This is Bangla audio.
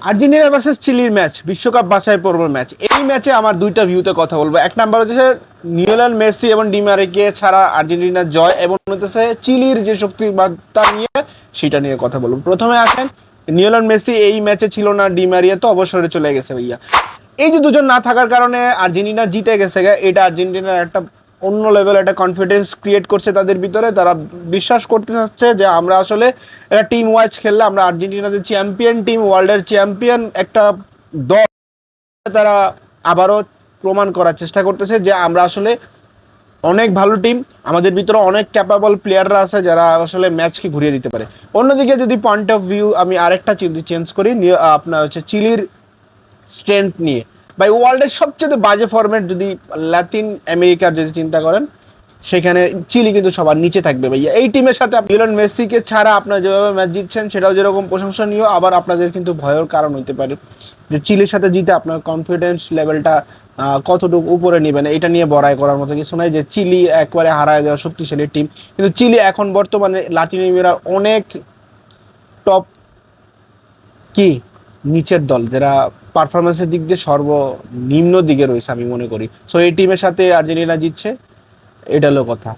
আর্জেন্টিনা ভার্সেস চিলির ম্যাচ, বিশ্বকাপ বাছাই পর্ব ম্যাচ। এই ম্যাচে আমার দুইটা ভিউতে কথা বলবো। এক নাম্বার হচ্ছে লিওনেল মেসি এবং ডিমারিকে ছাড়া আর্জেন্টিনার জয়, এবং হচ্ছে চিলির যে শক্তিমত্তা নিয়ে সেটা নিয়ে কথা বলবো। প্রথমে আসেন, লিওনেল মেসি এই ম্যাচে ছিল না, ডিমারিয়া তো অবসরে চলে গেছে ভাইয়া। এই যে দুজন না থাকার কারণে আর্জেন্টিনা জিতে গেছে, এটা আর্জেন্টিনার একটা অন্য লেভেল একটা কনফিডেন্স ক্রিয়েট করছে তাদের ভিতরে। তারা বিশ্বাস করতে চাচ্ছে যে আমরা আসলে একটা টিম ওয়াইজ খেললে আমরা আর্জেন্টিনাদের চ্যাম্পিয়ন টিম, ওয়ার্ল্ডের চ্যাম্পিয়ন একটা দল, তারা আবারও প্রমাণ করার চেষ্টা করতেছে যে আমরা আসলে অনেক ভালো টিম, আমাদের ভিতরে অনেক ক্যাপাবল প্লেয়াররা আছে যারা আসলে ম্যাচকে ঘুরিয়ে দিতে পারে। অন্যদিকে যদি পয়েন্ট অফ ভিউ আমি আরেকটা চেঞ্জ করি, আপনার হচ্ছে চিলির স্ট্রেংথ নিয়ে, বা ওয়ার্ল্ডের সবচেয়ে বাজে ফরম্যাট যদি লাতিন আমেরিকার যদি চিন্তা করেন, সেখানে চিলি কিন্তু সবার নিচে থাকবে ভাইয়া। এই টিমের সাথে লিওনেল মেসিকে ছাড়া আপনারা যেভাবে ম্যাচ জিতছেন সেটাও যেরকম প্রশংসনীয়, আবার আপনাদের কিন্তু ভয়ের কারণ হতে পারে যে চিলির সাথে জিতে আপনার কনফিডেন্স লেভেলটা কতটুকু উপরে নেবেন, এটা নিয়ে বড়াই করার মতো কিছু নাই যে চিলি একবারে হারায় দেওয়া শক্তিশালী টিম। কিন্তু চিলি এখন বর্তমানে লাতিন আমেরিকার অনেক টপ কি নিচের দল, যারা পারফরমেন্সের দিক দিয়ে সর্বনিম্ন দিকে রয়েছে আমি মনে করি। সো এই টিমের সাথে আর্জেন্টিনা জিতছে, এটা হলো কথা।